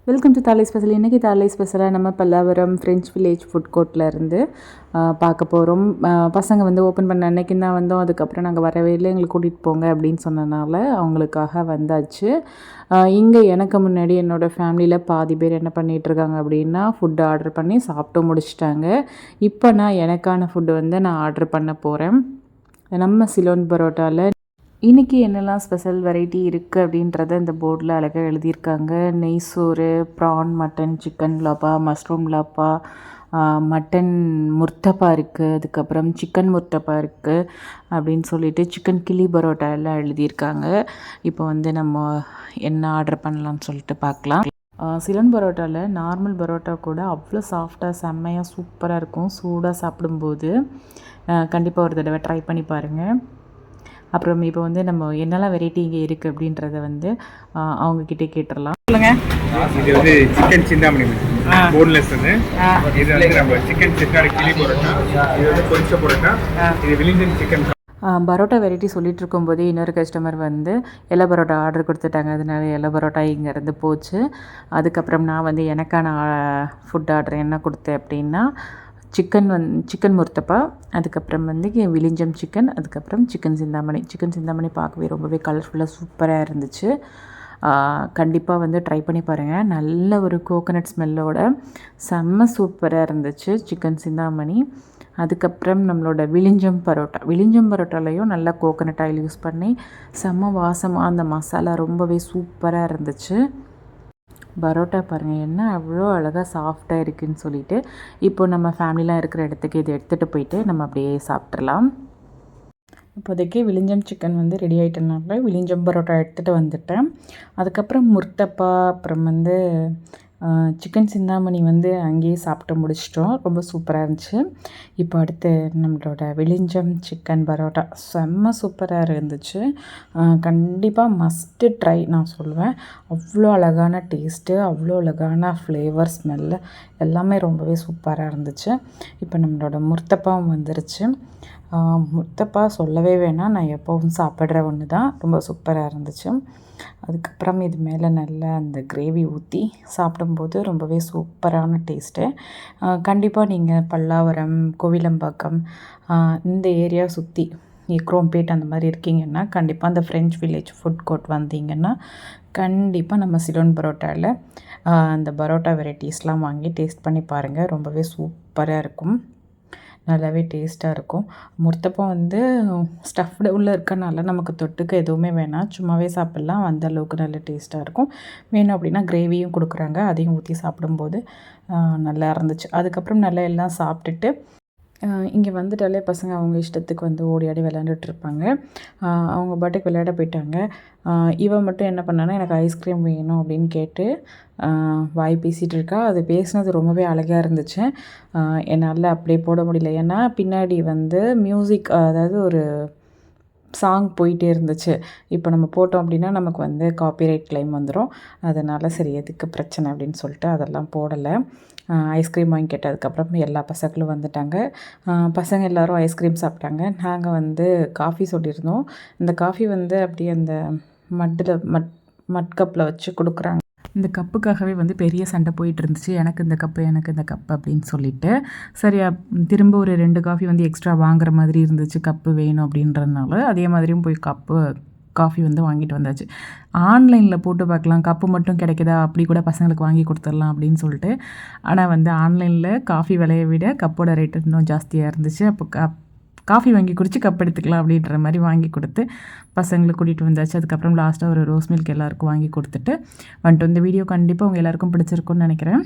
Welcome to தாலை special. இன்றைக்கி தாலை ஸ்பெஷலாக நம்ம பல்லாவரம் ஃப்ரெஞ்ச் வில்லேஜ் ஃபுட் கோர்ட்டில் இருந்து பார்க்க போகிறோம். பசங்க வந்து ஓப்பன் பண்ண அன்றைக்கி தான் வந்தோம். அதுக்கப்புறம் நாங்கள் வரவே இல்லை, எங்களுக்கு கூட்டிகிட்டு போங்க அப்படின்னு சொன்னனால அவங்களுக்காக வந்தாச்சு. இங்கே எனக்கு முன்னாடி என்னோடய ஃபேமிலியில் பாதி பேர் என்ன பண்ணிகிட்ருக்காங்க அப்படின்னா ஃபுட்டு ஆர்டர் பண்ணி சாப்பிட்டு முடிச்சிட்டாங்க. இப்போ நான் எனக்கான ஃபுட்டு வந்து நான் ஆர்டர் பண்ண போகிறேன். நம்ம சிலோன் பரோட்டாவில் இன்றைக்கி என்னெல்லாம் ஸ்பெஷல் வெரைட்டி இருக்குது அப்படின்றத இந்த போர்டில் அழகாக எழுதியிருக்காங்க. நெய் சோறு, ப்ரான், மட்டன், சிக்கன் லாப்பா, மஷ்ரூம் லாப்பா, மட்டன் முர்த்தப்பா இருக்குது, அதுக்கப்புறம் சிக்கன் முர்த்தப்பா இருக்குது அப்படின்னு சொல்லிட்டு சிக்கன் கிளி பரோட்டா எல்லாம் எழுதியிருக்காங்க. இப்போ வந்து நம்ம என்ன ஆர்டர் பண்ணலான்னு சொல்லிட்டு பார்க்கலாம். சிலன் பரோட்டாவில் நார்மல் பரோட்டா கூட அவ்வளோ சாஃப்டாக செம்மையாக சூப்பராக இருக்கும். சூடாக சாப்பிடும்போது கண்டிப்பாக ஒரு தடவை ட்ரை பண்ணி பாருங்கள். அப்புறம் இப்போ வந்து நம்ம என்னெல்லாம் வெரைட்டி இங்கே இருக்குது அப்படின்றத வந்து அவங்கக்கிட்டே கேட்டுடலாம். சொல்லுங்கள். இது வந்து சிக்கன் சிந்தாமணி போன்லெஸ். இது வந்து நம்ம சிக்கன் சிந்தாமணி கிளி பரோட்டா, இது வந்து பொரிச்ச பரோட்டா, இது வில்லிங்கன் சிக்கன். பரோட்டா வெரைட்டி சொல்லிட்டு இருக்கும்போதே இன்னொரு கஸ்டமர் வந்து எல்லோ பரோட்டா ஆர்டர் கொடுத்துட்டாங்க. அதனால எல்லோ பரோட்டா இங்கேருந்து போச்சு. அதுக்கப்புறம் நான் வந்து எனக்கான ஃபுட் ஆர்டர் என்ன கொடுத்தேன் அப்படின்னா சிக்கன் முர்த்தப்பா, அதுக்கப்புறம் வந்து விலிஞ்சம் சிக்கன், அதுக்கப்புறம் சிக்கன் சிந்தாமணி பார்க்கவே ரொம்பவே கலர்ஃபுல்லாக சூப்பராக இருந்துச்சு. கண்டிப்பாக வந்து ட்ரை பண்ணி பாருங்கள். நல்ல ஒரு கோகோனட் ஸ்மெல்லோட செம்ம சூப்பராக இருந்துச்சு சிக்கன் சிந்தாமணி. அதுக்கப்புறம் நம்மளோட விலிஞ்சம் பரோட்டாலையும் நல்லா கோகோனட் ஆயில் யூஸ் பண்ணி செம்ம வாசமாக அந்த மசாலா ரொம்பவே சூப்பராக இருந்துச்சு. பரோட்டா பாருங்கள் என்ன அவ்வளோ அழகாக சாஃப்டாக இருக்குதுன்னு சொல்லிட்டு இப்போ நம்ம ஃபேமிலிலாம் இருக்கிற இடத்துக்கு இதை எடுத்துகிட்டு போயிட்டு நம்ம அப்படியே சாப்பிட்றலாம். இப்போதைக்கு விலிஞ்சம் சிக்கன் வந்து ரெடி ஆகிட்டனால விலிஞ்சம் பரோட்டா எடுத்துகிட்டு வந்துட்டேன். அதுக்கப்புறம் முர்த்தப்பா, அப்புறம் வந்து சிக்கன் சிந்தாமணி வந்து அங்கேயே சாப்பிட்டு முடிச்சிட்டோம். ரொம்ப சூப்பராக இருந்துச்சு. இப்போ அடுத்து நம்மளோட விலிஞ்சம் சிக்கன் பரோட்டா செம்ம சூப்பராக இருந்துச்சு. கண்டிப்பாக மஸ்ட்டு ட்ரை நான் சொல்லுவேன். அவ்வளோ அழகான டேஸ்ட்டு, அவ்வளோ அழகான ஃப்ளேவர், ஸ்மெல்லு எல்லாமே ரொம்பவே சூப்பராக இருந்துச்சு. இப்போ நம்மளோட முர்த்தப்பாவும் வந்துருச்சு. முர்த்தப்பா சொல்லவே வேணாம், நான் எப்போவும் சாப்பிட்ற ஒன்று தான். ரொம்ப சூப்பராக இருந்துச்சு. அதுக்கப்புறம் இது மேலே நல்லா அந்த கிரேவி ஊற்றி சாப்பிடும்போது ரொம்பவே சூப்பரான டேஸ்ட்டு. கண்டிப்பாக நீங்கள் பல்லாவரம், கோவிலம்பாக்கம் இந்த ஏரியா சுற்றி குரோம்பேட் அந்த மாதிரி இருக்கீங்கன்னா கண்டிப்பாக அந்த ஃப்ரெஞ்ச் வில்லேஜ் ஃபுட் கோர்ட் வந்தீங்கன்னா கண்டிப்பாக நம்ம சிலோன் பரோட்டாவில் அந்த பரோட்டா வெரைட்டிஸ்லாம் வாங்கி டேஸ்ட் பண்ணி பாருங்கள். ரொம்பவே சூப்பராக இருக்கும், நல்லாவே டேஸ்ட்டாக இருக்கும். முர்த்தப்பா வந்து ஸ்டஃப்டு உள்ளே இருக்கனால நமக்கு தொட்டுக்க எதுவுமே வேணாம், சும்மாவே சாப்பிட்லாம். அந்த அளவுக்கு நல்ல டேஸ்ட்டாக இருக்கும். வேணும் அப்படின்னா கிரேவியும் கொடுக்குறாங்க, அதையும் ஊற்றி சாப்பிடும்போது நல்லா இருந்துச்சு. அதுக்கப்புறம் நல்லா எல்லாம் சாப்பிட்டுட்டு இங்கே வந்துட்டாலே பசங்க அவங்க இஷ்டத்துக்கு வந்து ஓடி ஆடி விளையாண்டுட்ருப்பாங்க. அவங்க பாட்டுக்கு விளையாட போயிட்டாங்க. இவன் மட்டும் என்ன பண்ணான்னா எனக்கு ஐஸ்கிரீம் வேணும் அப்படின்னு கேட்டு வாய் பேசிகிட்டு இருக்கா. அது பேசினது ரொம்பவே அழகாக இருந்துச்சு. என்னால் அப்படியே போட முடியல, ஏன்னா பின்னாடி வந்து மியூசிக், அதாவது ஒரு சாங் போயிட்டே இருந்துச்சு. இப்போ நம்ம போட்டோம் அப்படின்னா நமக்கு வந்து காப்பிரைட் கிளைம் வந்துடும். அதனால் சரி எதுக்கு பிரச்சனை அப்படின்னு சொல்லிட்டு அதெல்லாம் போடலை. ஐஸ்கிரீம் வாங்கி கேட்டதுக்கப்புறம் எல்லா பசங்களும் வந்துட்டாங்க. பசங்க எல்லோரும் ஐஸ்கிரீம் சாப்பிட்டாங்க. நாங்கள் வந்து காஃபி சொல்லியிருந்தோம். இந்த காஃபி வந்து அப்படியே அந்த மட் கப்பில் வச்சு கொடுக்குறாங்க. இந்த கப்புக்காகவே வந்து பெரிய சண்டை போயிட்டு இருந்துச்சு, எனக்கு இந்த கப்பு அப்படின்னு சொல்லிட்டு. சரி திரும்ப ஒரு 2 காஃபி வந்து எக்ஸ்ட்ரா வாங்குற மாதிரி இருந்துச்சு, கப்பு வேணும் அப்படின்றதுனால. அதே மாதிரியும் போய் காஃபி வந்து வாங்கிட்டு வந்தாச்சு. ஆன்லைனில் போட்டு பார்க்கலாம் கப்பு மட்டும் கிடைக்குதா, அப்படி கூட பசங்களுக்கு வாங்கி கொடுத்துடலாம் அப்படின்னு சொல்லிட்டு. ஆனால் வந்து ஆன்லைனில் காஃபி விலையை விட கப்போட ரேட் இன்னும் ஜாஸ்தியாக இருந்துச்சு. அப்போ காஃபி வாங்கி குடித்து கப் எடுத்துக்கலாம் அப்படின்ற மாதிரி வாங்கி கொடுத்து பசங்களை கூட்டிகிட்டு வந்தாச்சு. அதுக்கப்புறம் லாஸ்ட்டாக ஒரு ரோஸ் மில்க் எல்லாேருக்கும் வாங்கி கொடுத்துட்டு வந்துட்டு. இந்த வீடியோ கண்டிப்பாக உங்கள் எல்லாேருக்கும் பிடிச்சிருக்குன்னு நினைக்கிறேன்.